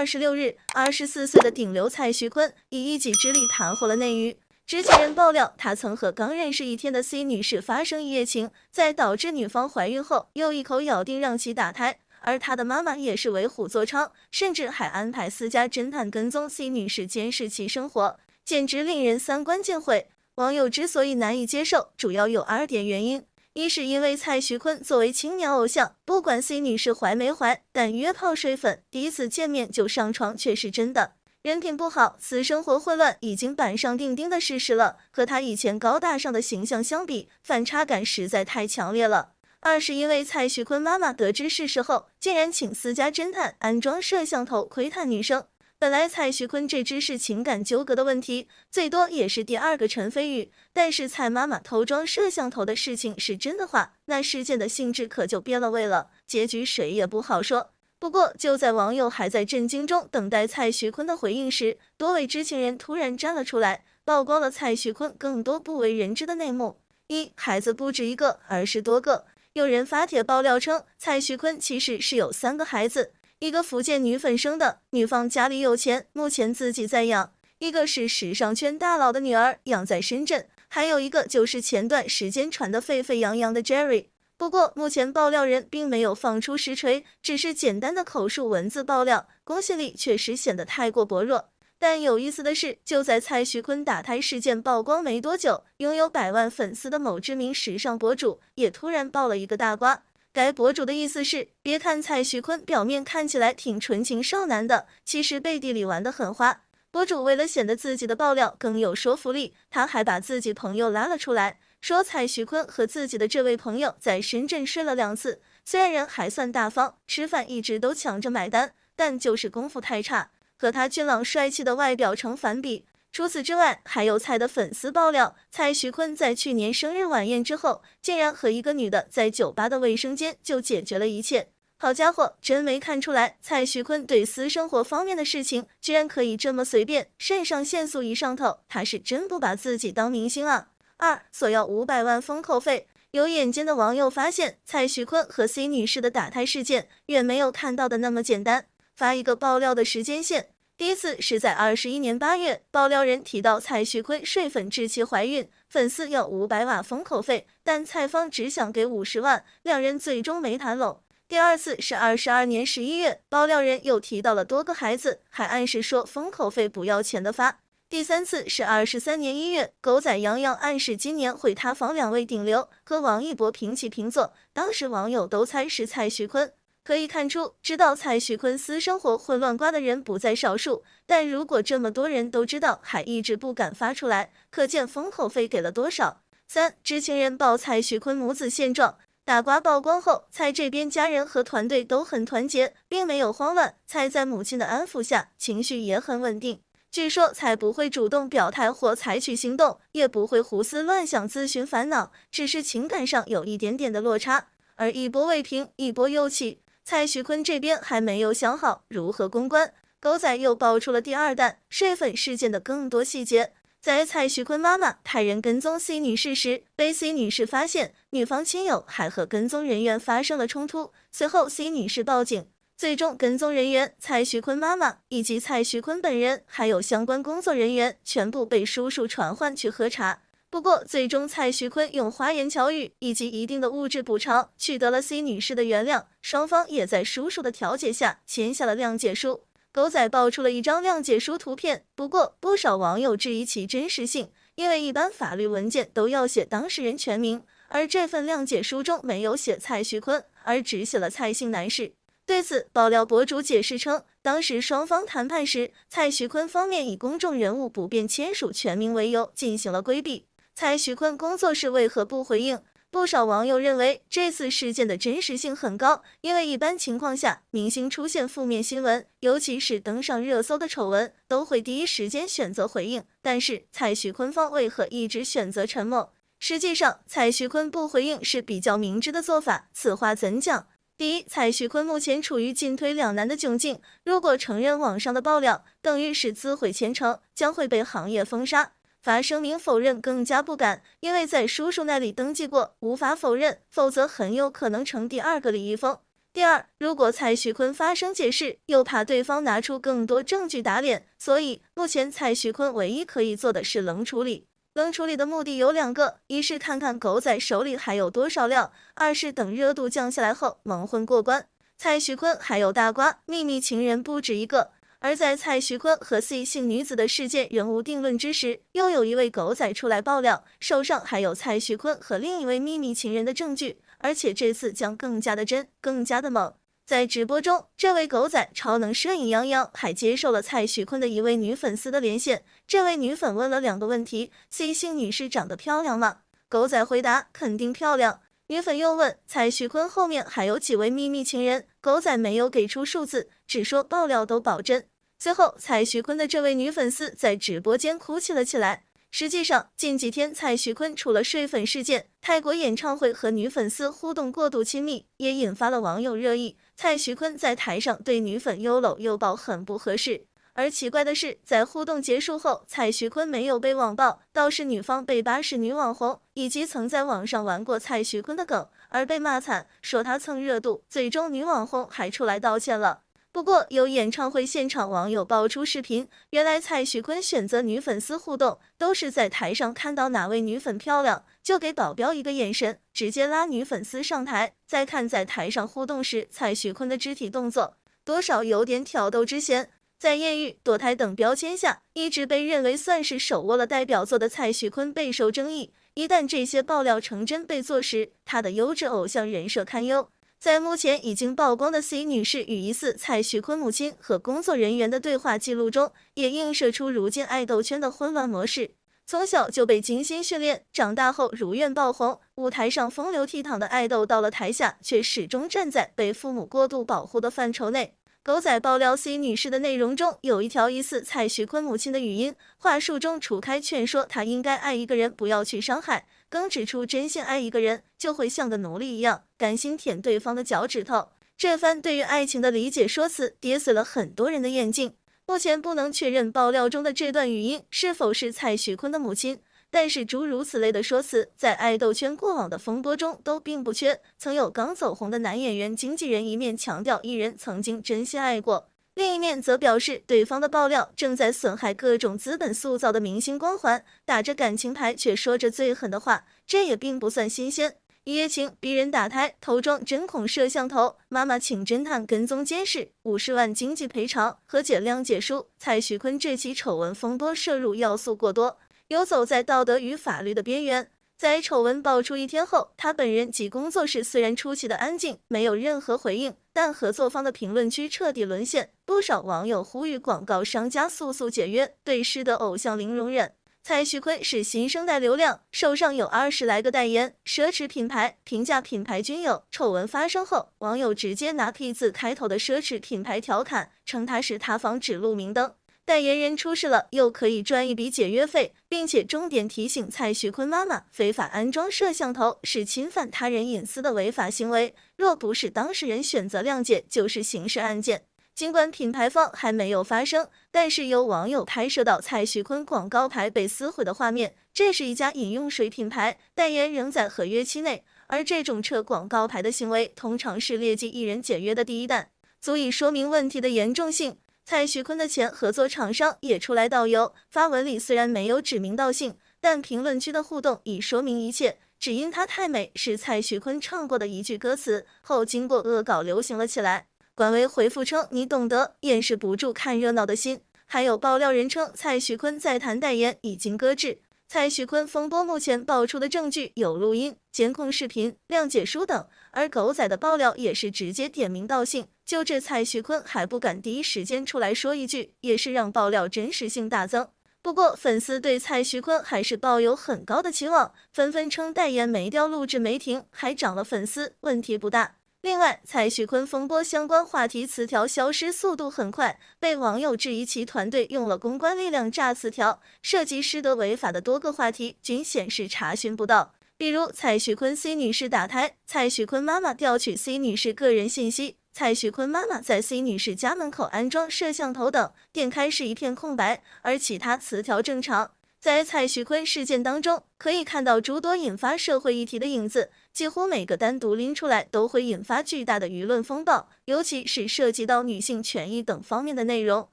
26日，24岁的顶流蔡徐坤以一己之力弹劾了内娱。知情人爆料，他曾和刚认识1天的 C 女士发生一夜情，在导致女方怀孕后，又一口咬定让其打胎。而他的妈妈也是为虎作伥，甚至还安排私家侦探跟踪 C 女士监视其生活，简直令人三观尽毁。网友之所以难以接受，主要有2点原因。一是因为蔡徐坤作为青年偶像，不管 C 女士怀没怀，但约炮睡粉，第一次见面就上床却是真的。人品不好，私生活混乱已经板上钉钉的事实了，和他以前高大上的形象相比，反差感实在太强烈了。2是因为蔡徐坤妈妈得知事实后，竟然请私家侦探安装摄像头窥探女生。本来蔡徐坤这只是情感纠葛的问题，最多也是第2个陈飞宇，但是蔡妈妈偷装摄像头的事情是真的话，那事件的性质可就变了味了，结局谁也不好说。不过就在网友还在震惊中等待蔡徐坤的回应时，多位知情人突然站了出来，曝光了蔡徐坤更多不为人知的内幕。1. 孩子不止1个，而是多个。有人发帖爆料称，蔡徐坤其实是有3个孩子，一个福建女粉生的，女方家里有钱，目前自己在养；一个是时尚圈大佬的女儿，养在深圳；还有一个就是前段时间传得沸沸扬扬的 Jerry。不过目前爆料人并没有放出实锤，只是简单的口述文字爆料，公信力确实显得太过薄弱。但有意思的是，就在蔡徐坤打胎事件曝光没多久，拥有100万粉丝的某知名时尚博主也突然爆了一个大瓜。该博主的意思是，别看蔡徐坤表面看起来挺纯情少男的，其实背地里玩得很花。博主为了显得自己的爆料更有说服力，他还把自己朋友拉了出来，说蔡徐坤和自己的这位朋友在深圳睡了2次，虽然人还算大方，吃饭一直都抢着买单，但就是功夫太差，和他俊朗帅气的外表成反比。除此之外，还有蔡的粉丝爆料，蔡徐坤在去年生日晚宴之后，竟然和一个女的在酒吧的卫生间就解决了一切。好家伙，真没看出来，蔡徐坤对私生活方面的事情居然可以这么随便，肾上腺素一上头，他是真不把自己当明星啊。2. 索要500万封口费。有眼尖的网友发现，蔡徐坤和 C 女士的打胎事件远没有看到的那么简单。发一个爆料的时间线，第一次是在21年8月，爆料人提到蔡徐坤睡粉致其怀孕，粉丝要500万封口费，但蔡方只想给50万，两人最终没谈拢。第2次是22年11月，爆料人又提到了多个孩子，还暗示说封口费不要钱的发。第3次是23年1月，狗仔杨洋暗示今年会塌房2位顶流，和王一博平起平坐，当时网友都猜是蔡徐坤。可以看出，知道蔡徐坤私生活混乱瓜的人不在少数，但如果这么多人都知道，还一直不敢发出来，可见封口费给了多少。3. 知情人爆蔡徐坤母子现状。大瓜曝光后，蔡这边家人和团队都很团结，并没有慌乱。蔡在母亲的安抚下，情绪也很稳定。据说蔡不会主动表态或采取行动，也不会胡思乱想咨询烦恼，只是情感上有一点点的落差。而一波未平，一波又起，蔡徐坤这边还没有想好如何公关。狗仔又爆出了第2弹睡粉事件的更多细节。在蔡徐坤妈妈派人跟踪 C 女士时，被 C 女士发现，女方亲友还和跟踪人员发生了冲突，随后 C 女士报警，最终跟踪人员、蔡徐坤妈妈以及蔡徐坤本人，还有相关工作人员全部被叔叔传唤去喝茶。不过最终蔡徐坤用花言巧语以及一定的物质补偿，取得了 C 女士的原谅，双方也在叔叔的调解下签下了谅解书。狗仔爆出了一张谅解书图片，不过不少网友质疑其真实性，因为一般法律文件都要写当事人全名，而这份谅解书中没有写蔡徐坤，而只写了蔡姓男士。对此，爆料博主解释称，当时双方谈判时，蔡徐坤方面以公众人物不便签署全名为由进行了规避。蔡徐坤工作室为何不回应？不少网友认为这次事件的真实性很高，因为一般情况下，明星出现负面新闻，尤其是登上热搜的丑闻，都会第一时间选择回应。但是蔡徐坤方为何一直选择沉默？实际上，蔡徐坤不回应是比较明智的做法。此话怎讲？第一，蔡徐坤目前处于进退两难的窘境，如果承认网上的爆料，等于是自毁前程，将会被行业封杀。发声明否认更加不敢，因为在叔叔那里登记过，无法否认，否则很有可能成第2个李易峰。第二，如果蔡徐坤发声解释，又怕对方拿出更多证据打脸，所以目前蔡徐坤唯一可以做的是冷处理。冷处理的目的有两个，一是看看狗仔手里还有多少料，二是等热度降下来后蒙混过关。蔡徐坤还有大瓜，秘密情人不止一个。而在蔡徐坤和 C 姓女子的事件仍无定论之时，又有一位狗仔出来爆料，手上还有蔡徐坤和另一位秘密情人的证据，而且这次将更加的真，更加的猛。在直播中，这位狗仔超能摄影杨洋还接受了蔡徐坤的一位女粉丝的连线。这位女粉问了2个问题 ：C 姓女士长得漂亮吗？狗仔回答肯定漂亮。女粉又问蔡徐坤后面还有几位秘密情人，狗仔没有给出数字，只说爆料都保真。最后，蔡徐坤的这位女粉丝在直播间哭泣了起来。实际上，近几天蔡徐坤除了睡粉事件，泰国演唱会和女粉丝互动过度亲密，也引发了网友热议。蔡徐坤在台上对女粉又搂又抱很不合适，而奇怪的是，在互动结束后，蔡徐坤没有被网暴，倒是女方被扒是女网红以及曾在网上玩过蔡徐坤的梗，而被骂惨，说他蹭热度。最终女网红还出来道歉了。不过，有演唱会现场网友爆出视频，原来蔡徐坤选择女粉丝互动，都是在台上看到哪位女粉漂亮，就给保镖一个眼神，直接拉女粉丝上台。再看在台上互动时，蔡徐坤的肢体动作，多少有点挑逗之嫌。在艳遇、堕胎等标签下，一直被认为算是手握了代表作的蔡徐坤备受争议。一旦这些爆料成真被坐实，他的优质偶像人设堪忧。在目前已经曝光的 C 女士与疑似蔡徐坤母亲和工作人员的对话记录中，也映射出如今爱豆圈的混乱模式。从小就被精心训练，长大后如愿爆红，舞台上风流倜傥的爱豆到了台下，却始终站在被父母过度保护的范畴内。狗仔爆料 C 女士的内容中有一条疑似蔡徐坤母亲的语音话术中，除开劝说她应该爱一个人，不要去伤害，更指出真心爱一个人就会像个奴隶一样，甘心舔对方的脚趾头。这番对于爱情的理解说辞跌碎了很多人的眼镜。目前不能确认爆料中的这段语音是否是蔡徐坤的母亲，但是诸如此类的说辞在爱豆圈过往的风波中都并不缺。曾有刚走红的男演员经纪人一面强调艺人曾经真心爱过，另一面则表示对方的爆料正在损害各种资本塑造的明星光环，打着感情牌却说着最狠的话，这也并不算新鲜。一夜情逼人打胎，偷装针孔摄像头，妈妈请侦探跟踪监视，50万经济赔偿，和解谅解书。蔡徐坤这起丑闻风波涉入要素过多，游走在道德与法律的边缘。在丑闻爆出1天后，他本人及工作室虽然出奇的安静，没有任何回应，但合作方的评论区彻底沦陷，不少网友呼吁广告商家速速解约，对失德偶像零容忍。蔡徐坤是新生代流量，手上有20来个代言，奢侈品牌、平价品牌均有。丑闻发生后，网友直接拿 P 字开头的奢侈品牌调侃，称他是塌房指路明灯。代言人出事了，又可以赚一笔解约费，并且重点提醒蔡徐坤妈妈，非法安装摄像头是侵犯他人隐私的违法行为，若不是当事人选择谅解，就是刑事案件。尽管品牌方还没有发声，但是有网友拍摄到蔡徐坤广告牌被撕毁的画面。这是一家饮用水品牌，代言仍在合约期内，而这种撤广告牌的行为，通常是劣迹艺人解约的第一弹，足以说明问题的严重性。蔡徐坤的前合作厂商也出来道忧，发文里虽然没有指名道姓，但评论区的互动已说明一切。只因她太美是蔡徐坤唱过的一句歌词，后经过恶搞流行了起来。官微回复称你懂得，掩饰不住看热闹的心。还有爆料人称蔡徐坤在谈代言已经搁置。蔡徐坤风波目前爆出的证据有录音、监控视频、谅解书等，而狗仔的爆料也是直接点名道姓。就这蔡徐坤还不敢第一时间出来说一句，也是让爆料真实性大增。不过粉丝对蔡徐坤还是抱有很高的期望，纷纷称代言没掉，录制没停，还涨了粉丝，问题不大。另外，蔡徐坤风波相关话题词条消失速度很快，被网友质疑其团队用了公关力量炸词条，涉及失德违法的多个话题均显示查询不到，比如蔡徐坤 C 女士打胎，蔡徐坤妈妈调取 C 女士个人信息，蔡徐坤妈妈在 C 女士家门口安装摄像头等，点开是一片空白，而其他词条正常。在蔡徐坤事件当中，可以看到诸多引发社会议题的影子，几乎每个单独拎出来都会引发巨大的舆论风暴，尤其是涉及到女性权益等方面的内容。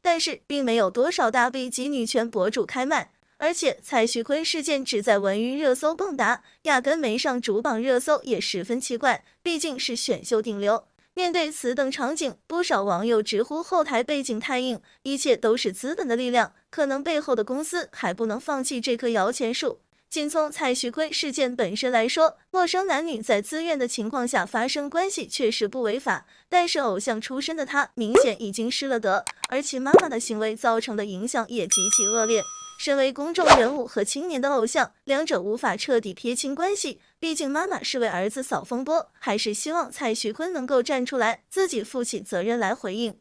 但是并没有多少大 V 级女权博主开麦，而且蔡徐坤事件只在文娱热搜蹦跶，压根没上主榜热搜也十分奇怪，毕竟是选秀顶流。面对此等场景，不少网友直呼后台背景太硬，一切都是资本的力量，可能背后的公司还不能放弃这棵摇钱树。仅从蔡徐坤事件本身来说，陌生男女在自愿的情况下发生关系确实不违法，但是偶像出身的他明显已经失了德，而其妈妈的行为造成的影响也极其恶劣。身为公众人物和青年的偶像，两者无法彻底撇清关系，毕竟妈妈是为儿子扫风波，还是希望蔡徐坤能够站出来，自己负起责任来回应。